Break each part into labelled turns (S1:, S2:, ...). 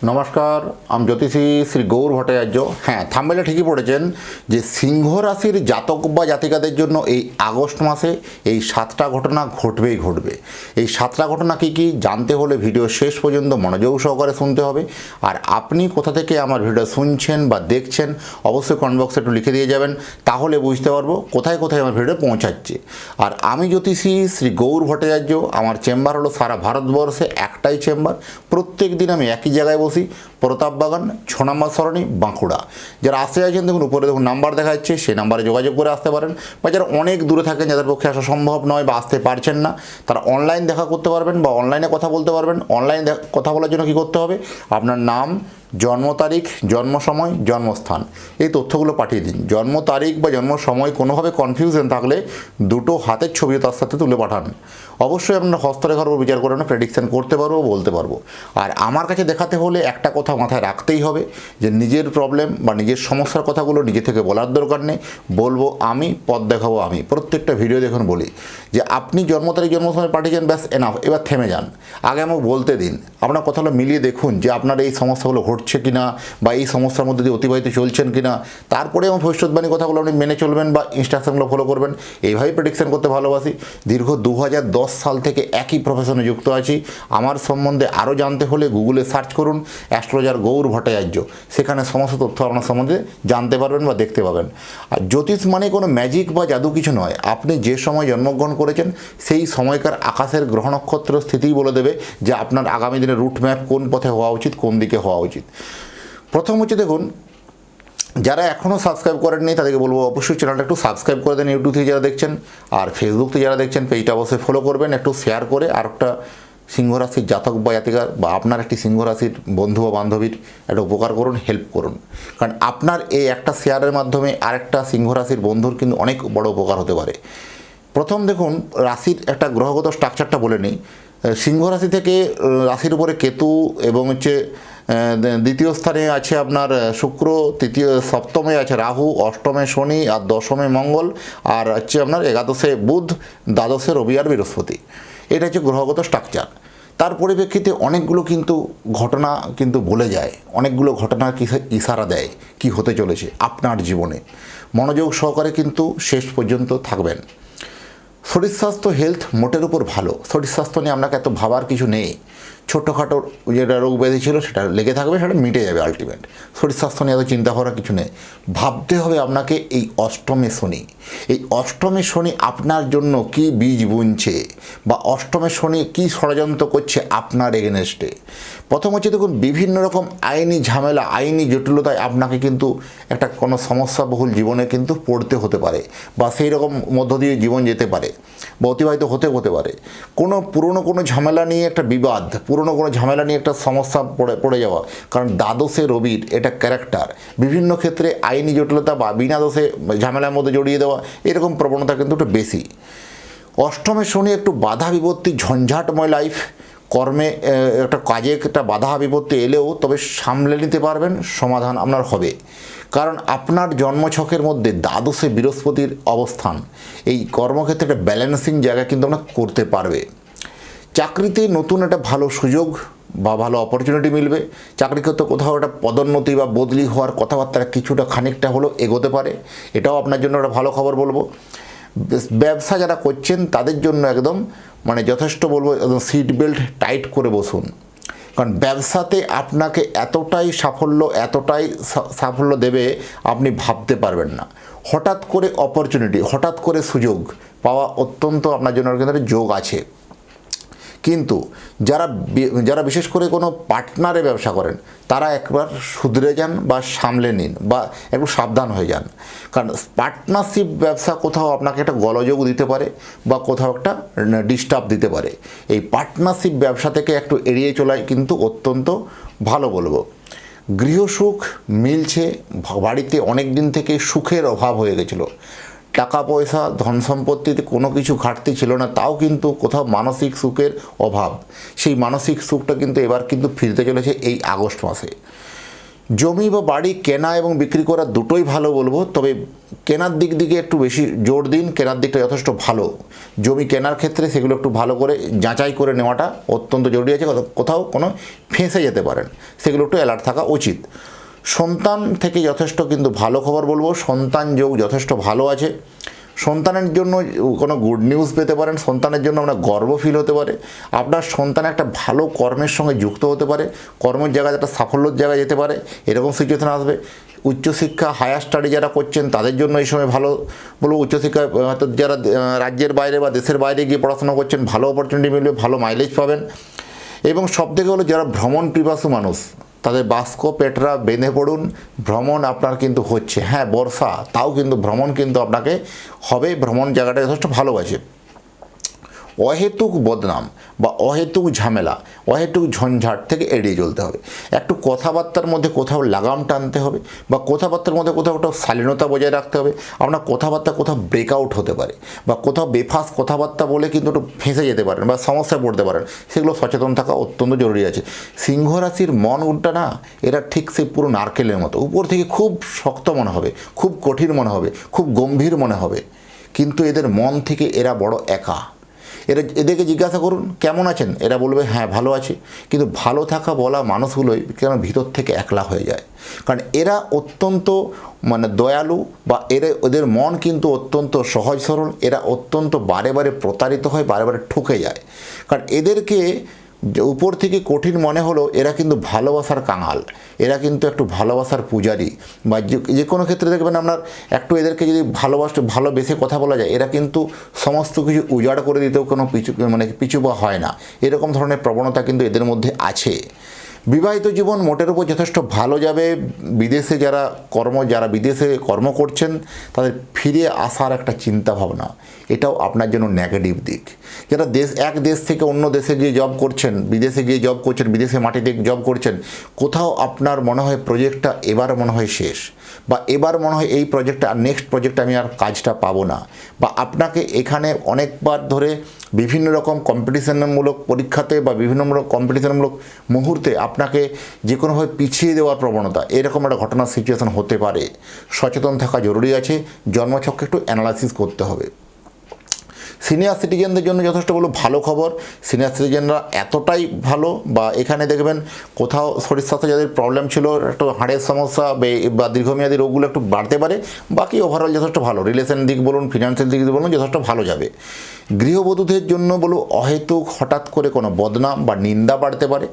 S1: নমস্কার, আমি জ্যোতিষী শ্রী গৌর ভট্টাচার্য। হ্যাঁ, থাম্বনেলে ঠিকই পড়েছেন যে সিংহ রাশির জাতক বা জাতিকাদের জন্য এই আগস্ট মাসে এই 7টা ঘটনা ঘটবেই ঘটবে। এই 7টা ঘটনা কী কী জানতে হলে ভিডিও শেষ পর্যন্ত মনোযোগ সহকারে শুনতে হবে। আর আপনি কোথা থেকে আমার ভিডিও শুনছেন বা দেখছেন অবশ্যই কমেন্ট বক্সে একটু লিখে দিয়ে যাবেন, তাহলে বুঝতে পারবো কোথায় কোথায় আমার ভিডিও পৌঁছাচ্ছে। আর আমি জ্যোতিষী শ্রী গৌর ভট্টাচার্য, আমার চেম্বার হলো সারা ভারতবর্ষে একটাই চেম্বার। প্রত্যেক দিন আমি একই জায়গায় বসি, প্রতাপবাগান 6 নম্বর সরণি, বাঁকুড়া। যারা আসতে চাইছেন দেখুন উপরে দেখুন নাম্বার দেখা যাচ্ছে, সেই নাম্বারে যোগাযোগ করে আসতে পারেন। বা যারা অনেক দূরে থাকেন, যাদের পক্ষে আসা সম্ভব নয় বা আসতে পারছেন না, তারা অনলাইন দেখা করতে পারবেন বা অনলাইনে কথা বলতে পারবেন। অনলাইনে কথা বলার জন্য কী করতে হবে, আপনার নাম, জন্ম তারিখ, জন্ম সময়, জন্মস্থান এই তথ্যগুলো পাঠিয়ে দিন। জন্ম তারিখ বা জন্ম সময় কোনোভাবে কনফিউশন থাকলে দুটো হাতের ছবিও তার সাথে তুলে পাঠান। অবশ্যই আপনার হস্তরেখার উপর বিচার করে আমরা প্রেডিকশান করতে পারবো, বলতে পারবো। আর আমার কাছে দেখাতে হলে একটা কথা মাথায় রাখতেই হবে যে নিজের প্রবলেম বা নিজের সমস্যার কথাগুলো নিজে থেকে বলার দরকার নেই, বলবো আমি, পথ দেখাবো আমি। প্রত্যেকটা ভিডিও দেখুন বলি যে আপনি জন্ম তারিখ জন্ম সময় পাঠিয়েছেন, ব্যাস এনাফ, এবার থেমে যান। আগে আমাকে বলতে দিন, আপনার কথাগুলো মিলিয়ে দেখুন যে আপনার এই সমস্যাগুলো ঘটছে কিনা বা এই সমস্যার মধ্যে দিয়ে অতিবাহিত চলছেন কিনা। তারপরে আমার ভবিষ্যৎবাণী কথাগুলো আপনি মেনে চলবেন বা ইনস্ট্রাকশনগুলো ফলো করবেন। এইভাবেই প্রেডিকশন করতে ভালোবাসি। দীর্ঘ 2010 সাল থেকে একই প্রফেশনে যুক্ত আছি। আমার সম্বন্ধে আরও জানতে হলে গুগলে সার্চ করুন অ্যাস্ট্রোলজার গৌর ভট্টাচার্য, সেখানে সমস্ত তথ্য আপনার সম্বন্ধে জানতে পারবেন বা দেখতে পাবেন। আর জ্যোতিষ মানে কোনো ম্যাজিক বা জাদু কিছু নয়। আপনি যে সময় জন্মগ্রহণ করেছেন সেই সময়কার আকাশের গ্রহ নক্ষত্র স্থিতিই বলে দেবে যে আপনার আগামী দিনের রুট ম্যাপ কোন পথে হওয়া উচিত, কোন দিকে হওয়া উচিত। প্রথম হচ্ছে দেখুন, যারা এখনও সাবস্ক্রাইব করেননি তাদেরকে বলবো অবশ্যই চ্যানেলটা একটু সাবস্ক্রাইব করে দেন। ইউটিউব থেকে যারা দেখছেন আর ফেসবুক থেকে যারা দেখছেন পেজটা অবশ্যই ফলো করবেন, একটু শেয়ার করে আর একটা সিংহরাশির জাতক বা জাতিকার বা আপনার একটি সিংহরাশির বন্ধু বা বান্ধবীর একটা উপকার করুন, হেল্প করুন। কারণ আপনার এই একটা শেয়ারের মাধ্যমে আরেকটা সিংহরাশির বন্ধুর কিন্তু অনেক বড় উপকার হতে পারে। প্রথম দেখুন রাশির একটা গ্রহগত স্ট্রাকচারটা বলে নিই। সিংহ রাশি থেকে রাশির উপরে কেতু এবং হচ্ছে দ্বিতীয় স্থানে আছে আপনার শুক্র, সপ্তমে আছে রাহু, অষ্টমে শনি আর দশমে মঙ্গল, আর হচ্ছে আপনার একাদশে বুধ, দ্বাদশে রবি আর বৃহস্পতি। এটা হচ্ছে গ্রহগত স্ট্রাকচার। তার পরিপ্রেক্ষিতে অনেকগুলো কিন্তু ঘটনা কিন্তু বলে যায়, অনেকগুলো ঘটনার ইশারা দেয় কি হতে চলেছে আপনার জীবনে। মনোযোগ সহকারে কিন্তু শেষ পর্যন্ত থাকবেন। শরীর স্বাস্থ্য হেলথ মোটের উপর ভালো। শরীর স্বাস্থ্য নিয়ে আপনাকে এত ভাবার কিছু নেই। ছোটোখাটো যেটা রোগ ব্যাধি ছিল সেটা লেগে থাকবে, সেটা মিটে যাবে আলটিমেট। শরীর স্বাস্থ্য নিয়ে এত চিন্তা করার কিছু নেই। ভাবতে হবে আপনাকে এই অষ্টমে শনি, এই অষ্টমে শনি আপনার জন্য কি বীজ বুনছে বা অষ্টমে শনি কি ষড়যন্ত্র করছে আপনার এগেনস্টে। প্রথম হচ্ছে দেখুন, বিভিন্ন রকম আইনি ঝামেলা, আইনি জটিলতায় আপনাকে কিন্তু একটা কোনো সমস্যাবহুল জীবনে কিন্তু পড়তে হতে পারে বা সেই রকম মধ্য দিয়ে জীবন যেতে পারে বা অতিবাহিত হতে পারে। কোনো পুরনো কোনো ঝামেলা নিয়ে একটা বিবাদ, পুরনো কোনো ঝামেলা নিয়ে একটা সমস্যা পড়ে যাওয়া। কারণ দ্বাদশে রবির এটা ক্যারেক্টার, বিভিন্ন ক্ষেত্রে আইনি জটিলতা বা বিনা দোষে ঝামেলার মধ্যে জড়িয়ে দেওয়া, এরকম প্রবণতা কিন্তু একটু বেশি। অষ্টমে শনি একটু বাধা বিপত্তি, ঝঞ্ঝাটময় লাইফ, কর্মে একটা কাজে একটা বাধা বিপত্তি এলেও তবে সামলে নিতে পারবেন, সমাধান আপনার হবে। কারণ আপনার জন্মছকের মধ্যে দ্বাদশে বৃহস্পতির অবস্থান এই কর্মক্ষেত্রে একটা ব্যালেন্সিং জায়গা কিন্তু আপনার করতে পারবে। চাকরিতে নতুন একটা ভালো সুযোগ বা ভালো অপরচুনিটি মিলবে। চাকরি ক্ষেত্রে কোথাও একটা পদোন্নতি বা বদলি হওয়ার কথাবার্তা কিছুটা খানিকটা হলেও এগোতে পারে, এটাও আপনার জন্য একটা ভালো খবর বলবো। ব্যবসা যারা করছেন তাদের জন্য একদম মানে যথেষ্ট বলবো, একদম সিট বেল্ট টাইট করে বসুন। কারণ ব্যবসাতে আপনাকে এতটাই সাফল্য দেবে আপনি ভাবতে পারবেন না। হঠাৎ করে অপরচুনিটি, হঠাৎ করে সুযোগ পাওয়া অত্যন্ত আপনার জন্য কিন্তু যোগ আছে। কিন্তু যারা বিশেষ করে কোনো পার্টনারে ব্যবসা করেন তারা একবার শুধরে যান বা সামলে নিন বা একটু সাবধান হয়ে যান। কারণ পার্টনারশিপ ব্যবসা কোথাও আপনাকে একটা গোলযোগ দিতে পারে বা কোথাও একটা ডিস্টার্ব দিতে পারে। এই পার্টনারশিপ ব্যবসা থেকে একটু এড়িয়ে চলাই কিন্তু অত্যন্ত ভালো বলবো। গৃহসুখ মিলছে, বাড়িতে অনেক দিন থেকে সুখের অভাব হয়ে গেছিলো। টাকা পয়সা ধন সম্পত্তিতে কোনো কিছু ঘাটতি ছিল না, তাও কিন্তু কোথাও মানসিক সুখের অভাব। সেই মানসিক সুখটা কিন্তু এবার কিন্তু ফিরতে চলেছে এই আগস্ট মাসে। জমি বা বাড়ি কেনা এবং বিক্রি করা দুটোই ভালো বলবো, তবে কেনার দিকে একটু বেশি জোর দিন। কেনার দিকটা যথেষ্ট ভালো। জমি কেনার ক্ষেত্রে সেগুলো একটু ভালো করে যাচাই করে নেওয়াটা অত্যন্ত জরুরি আছে। কোথাও কোনো ফেঁসে যেতে পারেন, সেগুলো একটু অ্যালার্ট থাকা উচিত। সন্তান থেকে যথেষ্ট কিন্তু ভালো খবর বলবো, সন্তান যোগ যথেষ্ট ভালো আছে। সন্তানের জন্য কোনো গুড নিউজ পেতে পারেন, সন্তানের জন্য আপনার গর্ব ফিল হতে পারে, আপনার সন্তান একটা ভালো কর্মের সঙ্গে যুক্ত হতে পারে, কর্মের জায়গায় একটা সাফল্যের জায়গায় যেতে পারে, এরকম সিচুয়েশন আসবে। উচ্চশিক্ষা হায়ার স্টাডি যারা করছেন তাদের জন্য এই সময় ভালো বলবো। উচ্চশিক্ষা হয়তো যারা রাজ্যের বাইরে বা দেশের বাইরে গিয়ে পড়াশোনা করছেন, ভালো অপরচুনিটি মিলবে, ভালো মাইলেজ পাবেন। এবং সবথেকে হলো যারা ভ্রমণ পিপাসু মানুষ, তাদের বাস্ক পেটরা বেঁধে পড়ুন, ভ্রমণ আপনার কিন্তু হচ্ছে। হ্যাঁ বর্ষা, তাও কিন্তু ভ্রমণ কিন্তু আপনাকে হবে। ভ্রমণ জায়গাটা যথেষ্ট ভালো আছে। অহেতুক বদনাম বা অহেতুক ঝামেলা, অহেতুক ঝঞ্ঝাট থেকে এড়িয়ে চলতে হবে। একটু কথাবার্তার মধ্যে কোথাও লাগাম টানতে হবে, বা কথাবার্তার মধ্যে কোথাও একটা শালীনতা বজায় রাখতে হবে। আপনার কথাবার্তা কোথাও ব্রেকআউট হতে পারে, বা কোথাও বেফাস কথাবার্তা বলে কিন্তু একটু ফেঁসে যেতে পারেন বা সমস্যায় পড়তে পারেন, সেগুলো সচেতন থাকা অত্যন্ত জরুরি আছে। সিংহ রাশির মন উল্টা না, এরা ঠিক সেই পুরো নারকেলের মতো, উপর থেকে খুব শক্ত মনে হবে, খুব কঠিন মনে হবে, খুব গম্ভীর মনে হবে, কিন্তু এদের মন থেকে এরা বড় একা। এদেরকে জিজ্ঞাসা করুন কেমন আছেন, এরা বলবে হ্যাঁ ভালো আছি। কিন্তু ভালো থাকা বলা মানুষগুলোই কেন ভিতর থেকে একলা হয়ে যায়, কারণ এরা অত্যন্ত দয়ালু, বা ওদের মন কিন্তু অত্যন্ত সহজ সরল। এরা অত্যন্ত বারে বারে প্রতারিত হয়, বারে বারে ঠকে যায়। কারণ এদেরকে উপর থেকে কঠিন মনে হলো, এরা কিন্তু ভালোবাসার কাঙাল, এরা কিন্তু একটু ভালোবাসার পূজারী। বা যে কোনো ক্ষেত্রে দেখবেন আপনার একটু এদেরকে যদি ভালোবেসে কথা বলা যায়, এরা কিন্তু সমস্ত কিছু উজাড় করে দিতেও কোনো পিছু বা হয় না। এরকম ধরনের প্রবণতা কিন্তু এদের মধ্যে আছে। বিবাহিত জীবন মোটের উপর যথেষ্ট ভালো যাবে। বিদেশে যারা বিদেশে কর্ম করছেন, তাদের ফিরে আসার একটা চিন্তা ভাবনা, এটাও আপনার জন্য নেগেটিভ দিক। যারা এক দেশ থেকে অন্য দেশে গিয়ে জব করছেন, বিদেশে গিয়ে জব করছেন, বিদেশে মাটিতে জব করছেন, কোথাও আপনার মনে হয় প্রজেক্টটা এবার মনে হয় শেষ, বা এবার মনে হয় এই প্রজেক্টটা আর নেক্সট প্রজেক্টে আমি আর কাজটা পাবো না, বা আপনাকে এখানে অনেকবার ধরে বিভিন্ন রকম কম্পিটিশনমূলক পরীক্ষাতে বা বিভিন্ন কম্পিটিশনমূলক মুহূর্তে আপনাকে যে কোনোভাবে পিছিয়ে দেওয়ার প্রবণতা, এরকম একটা ঘটনার সিচুয়েশন হতে পারে। সচেতন থাকা জরুরি আছে। জন্মছককে একটু অ্যানালাইসিস করতে হবে। সিনিয়র সিটিজেনদের জন্য যথেষ্ট ভালো খবর। সিনিয়র সিটিজেনরা এতটাই ভালো, বা এখানে দেখবেন কোথাও শরীর স্বাস্থ্য যাদের প্রবলেম ছিল, একটু হাড়ের সমস্যা বা দীর্ঘমেয়াদী রোগগুলো একটু বাড়তে পারে। বাকি ওভারঅল যথেষ্ট ভালো। রিলেশন দিক বলুন, ফিনান্সিয়াল দিক বলুন, যথেষ্ট ভালো যাবে। গৃহবধূদের জন্য অহেতুক হঠাৎ করে কোনো বদনাম বা নিন্দা বাড়তে পারে।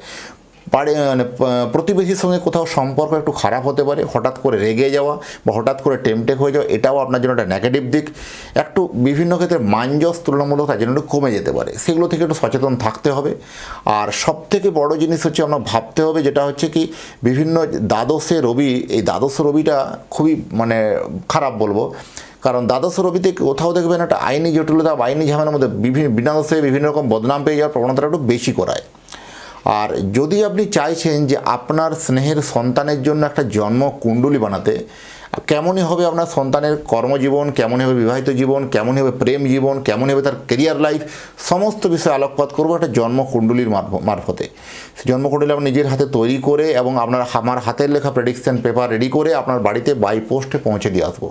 S1: প্রতিবেশীর সঙ্গে কোথাও সম্পর্ক একটু খারাপ হতে পারে, হঠাৎ করে রেগে যাওয়া বা হঠাৎ করে টেমটেক হয়ে যাওয়া, এটাও আপনার জন্য একটা নেগেটিভ দিক। একটু বিভিন্ন ক্ষেত্রে মানজস তুলনামূলক তার জন্য একটু কমে যেতে পারে, সেগুলো থেকে একটু সচেতন থাকতে হবে। আর সবথেকে বড় জিনিস হচ্ছে আমরা ভাবতে হবে, যেটা হচ্ছে কি বিভিন্ন দ্বাদশে রবি, এই দ্বাদশ রবিটা খুবই খারাপ বলবো। কারণ দ্বাদশ রবিতে কোথাও দেখবেন একটা আইনি জটিলতা বা আইনি ঝামেলার মধ্যে বিনা দোষে বিভিন্ন রকম বদনাম পেয়ে যাওয়ার প্রবণতাটা একটু বেশি করায়। আর যদি আপনি চাইছেন যে আপনার স্নেহের সন্তানের জন্য একটা জন্ম কুণ্ডলী বানাতে, কেমনই হবে আপনার সন্তানের কর্মজীবন, কেমনই হবে বিবাহিত জীবন, কেমনই হবে প্রেম জীবন, কেমনই হবে তার কেরিয়ার লাইফ, সমস্ত বিষয়ে আলোকপাত করবো একটা জন্মকুণ্ডলীর মারফতে। জন্মকুণ্ডলী আপনি নিজের হাতে তৈরি করে এবং আমার হাতের লেখা প্রেডিকশন পেপার রেডি করে আপনার বাড়িতে বাই পোস্টে পৌঁছে দিয়ে আসবো।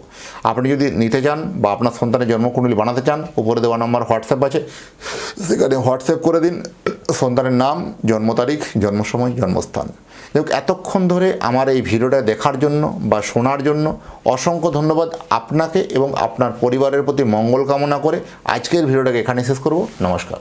S1: আপনি যদি নিতে চান বা আপনার সন্তানের জন্মকুণ্ডলী বানাতে চান, উপরে দেওয়া নাম্বার হোয়াটসঅ্যাপ আছে, সেখানে হোয়াটসঅ্যাপ করে দিন সন্তানের নাম, জন্ম তারিখ, জন্ম সময়, জন্মস্থান। এতক্ষণ ধরে আমার এই ভিডিওটা দেখার জন্য বা শোনার জন্য অসংখ্য ধন্যবাদ আপনাকে, এবং আপনার পরিবারের প্রতি মঙ্গল কামনা করে আজকের ভিডিওটাকে এখানে শেষ করব। নমস্কার।